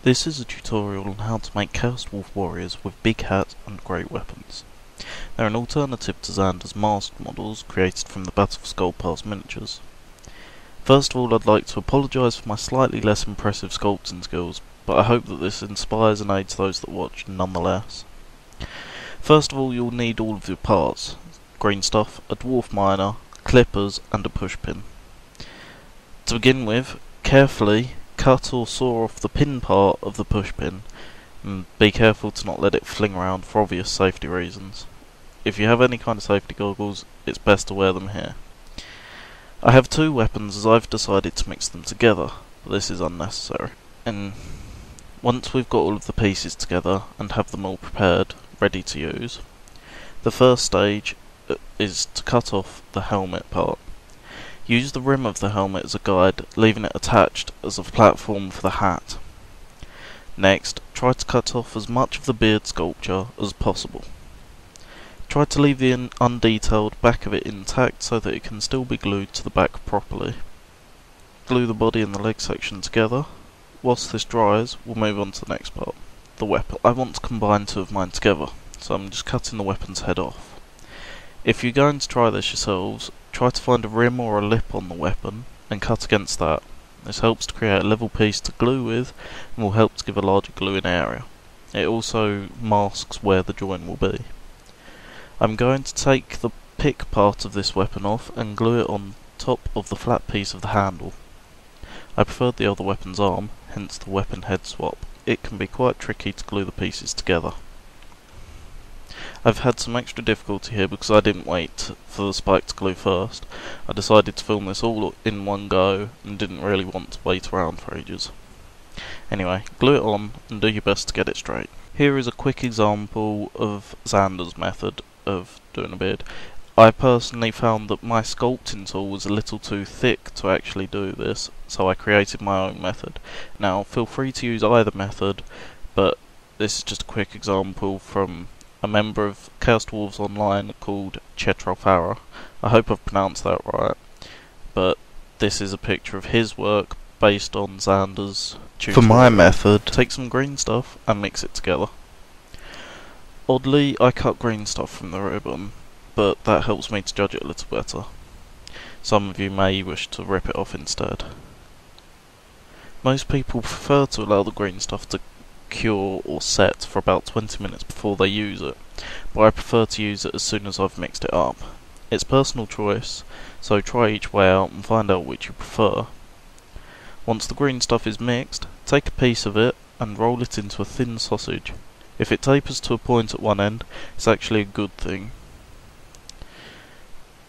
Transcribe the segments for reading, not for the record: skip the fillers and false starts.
This is a tutorial on how to make Chaos Dwarf Warriors with big hats and great weapons. They're an alternative to Xander's masked models created from the Battle for Skull Pass miniatures. First of all, I'd like to apologise for my slightly less impressive sculpting skills, but I hope that this inspires and aids those that watch nonetheless. First of all, you'll need all of your parts: green stuff, a Dwarf Miner, clippers and a pushpin. To begin with, carefully cut or saw off the pin part of the pushpin, and be careful to not let it fling around for obvious safety reasons. If you have any kind of safety goggles, it's best to wear them here. I have two weapons as I've decided to mix them together, but this is unnecessary. And once we've got all of the pieces together and have them all prepared, ready to use, the first stage is to cut off the helmet part. Use the rim of the helmet as a guide, leaving it attached as a platform for the hat. Next, try to cut off as much of the beard sculpture as possible. Try to leave the undetailed back of it intact so that it can still be glued to the back properly. Glue the body and the leg section together. Whilst this dries, we'll move on to the next part, the weapon. I want to combine two of mine together, so I'm just cutting the weapon's head off. If you're going to try this yourselves, try to find a rim or a lip on the weapon and cut against that. This helps to create a level piece to glue with and will help to give a larger gluing area. It also masks where the join will be. I'm going to take the pick part of this weapon off and glue it on top of the flat piece of the handle. I preferred the other weapon's arm, hence the weapon head swap. It can be quite tricky to glue the pieces together. I've had some extra difficulty here because I didn't wait for the spike to glue first. I decided to film this all in one go and didn't really want to wait around for ages. Anyway, glue it on and do your best to get it straight. Here is a quick example of Xander's method of doing a beard. I personally found that my sculpting tool was a little too thick to actually do this, so I created my own method. Now, feel free to use either method, but this is just a quick example from a member of Chaos Dwarves Online called Chetrofara. I hope I've pronounced that right, but this is a picture of his work based on Xander's tutorial. For my method, take some green stuff and mix it together. Oddly, I cut green stuff from the ribbon, but that helps me to judge it a little better. Some of you may wish to rip it off instead. Most people prefer to allow the green stuff to cure or set for about 20 minutes before they use it, but I prefer to use it as soon as I've mixed it up. It's personal choice, so try each way out and find out which you prefer. Once the green stuff is mixed, take a piece of it and roll it into a thin sausage. If it tapers to a point at one end, it's actually a good thing.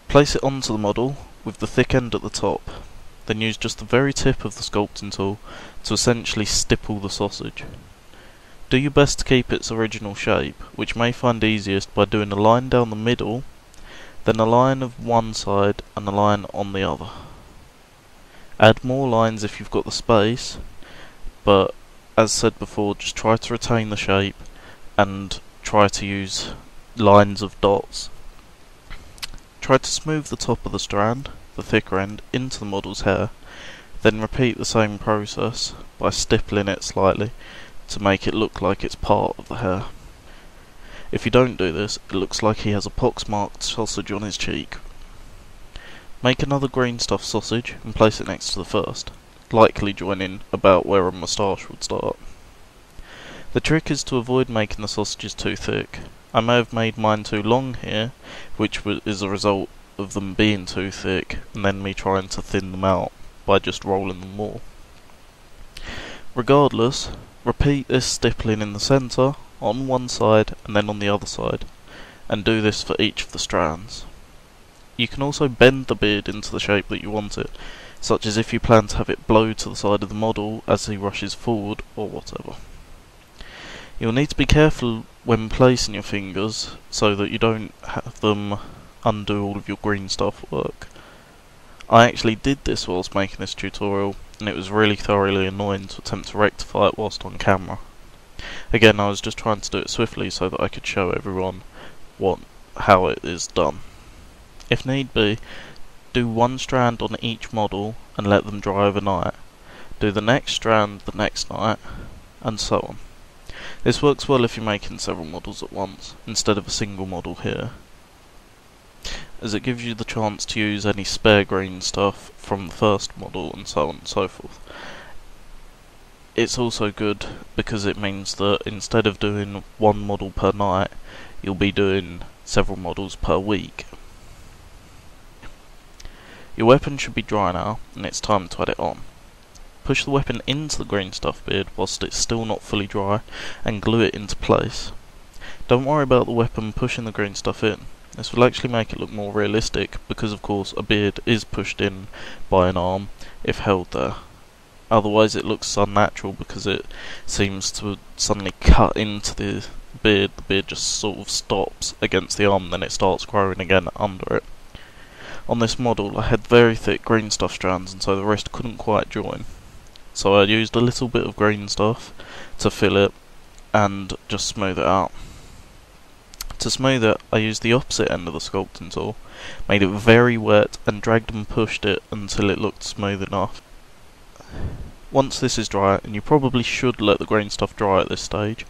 Place it onto the model with the thick end at the top, then use just the very tip of the sculpting tool to essentially stipple the sausage. Do your best to keep its original shape, which may find easiest by doing a line down the middle, then a line of one side and a line on the other. Add more lines if you've got the space, but as said before, just try to retain the shape and try to use lines of dots. Try to smooth the top of the strand, the thicker end, into the model's hair, then repeat the same process by stippling it slightly to make it look like it's part of the hair. If you don't do this, it looks like he has a pox-marked sausage on his cheek. Make another green stuff sausage and place it next to the first, likely joining about where a moustache would start. The trick is to avoid making the sausages too thick. I may have made mine too long here, which is a result of them being too thick and then me trying to thin them out by just rolling them more. Regardless, repeat this stippling in the centre, on one side and then on the other side, and do this for each of the strands. You can also bend the beard into the shape that you want it, such as if you plan to have it blow to the side of the model as he rushes forward or whatever. You'll need to be careful when placing your fingers so that you don't have them undo all of your green stuff work. I actually did this whilst making this tutorial, and it was really thoroughly annoying to attempt to rectify it whilst on camera. Again, I was just trying to do it swiftly so that I could show everyone how it is done. If need be, do one strand on each model and let them dry overnight. Do the next strand the next night, and so on. This works well if you're making several models at once, instead of a single model here, as it gives you the chance to use any spare green stuff from the first model and so on and so forth. It's also good because it means that instead of doing one model per night, you'll be doing several models per week. Your weapon should be dry now, and it's time to add it on. Push the weapon into the green stuff beard whilst it's still not fully dry, and glue it into place. Don't worry about the weapon pushing the green stuff in. This will actually make it look more realistic, because of course a beard is pushed in by an arm if held there. Otherwise it looks unnatural because it seems to suddenly cut into the beard just sort of stops against the arm and then it starts growing again under it. On this model I had very thick green stuff strands and so the rest couldn't quite join. So I used a little bit of green stuff to fill it and just smooth it out. To smooth it, I used the opposite end of the sculpting tool, made it very wet and dragged and pushed it until it looked smooth enough. Once this is dry, and you probably should let the green stuff dry at this stage,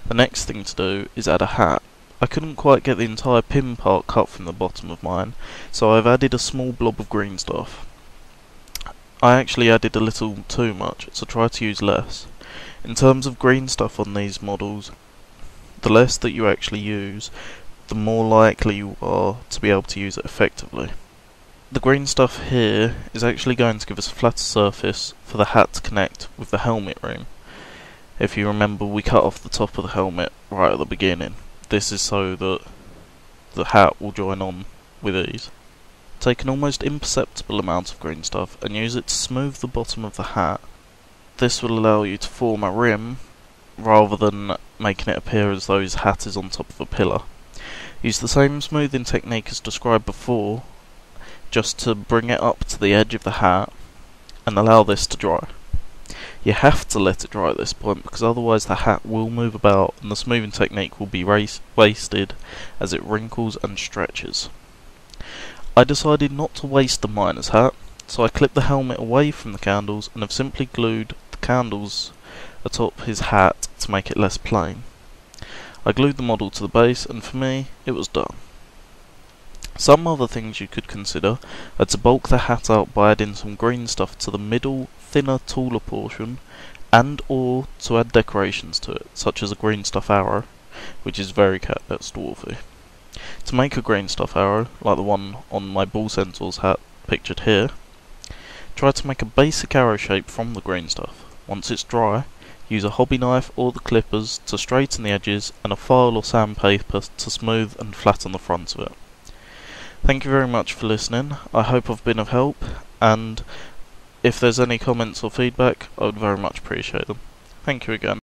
the next thing to do is add a hat. I couldn't quite get the entire pin part cut from the bottom of mine, so I've added a small blob of green stuff. I actually added a little too much, so try to use less. In terms of green stuff on these models, the less that you actually use, the more likely you are to be able to use it effectively. The green stuff here is actually going to give us a flatter surface for the hat to connect with the helmet rim. If you remember, we cut off the top of the helmet right at the beginning. This is so that the hat will join on with ease. Take an almost imperceptible amount of green stuff and use it to smooth the bottom of the hat. This will allow you to form a rim rather than making it appear as though his hat is on top of a pillar. Use the same smoothing technique as described before, just to bring it up to the edge of the hat and allow this to dry. You have to let it dry at this point because otherwise the hat will move about and the smoothing technique will be wasted as it wrinkles and stretches. I decided not to waste the miner's hat, so I clipped the helmet away from the candles and have simply glued the candles atop his hat to make it less plain. I glued the model to the base and for me it was done. Some other things you could consider are to bulk the hat out by adding some green stuff to the middle, thinner, taller portion, and or to add decorations to it, such as a green stuff arrow, which is very Chaos Dwarfy. To make a green stuff arrow, like the one on my bull centaur's hat pictured here, try to make a basic arrow shape from the green stuff. Once it's dry, use a hobby knife or the clippers to straighten the edges and a file or sandpaper to smooth and flatten the front of it. Thank you very much for listening. I hope I've been of help, and if there's any comments or feedback, I would very much appreciate them. Thank you again.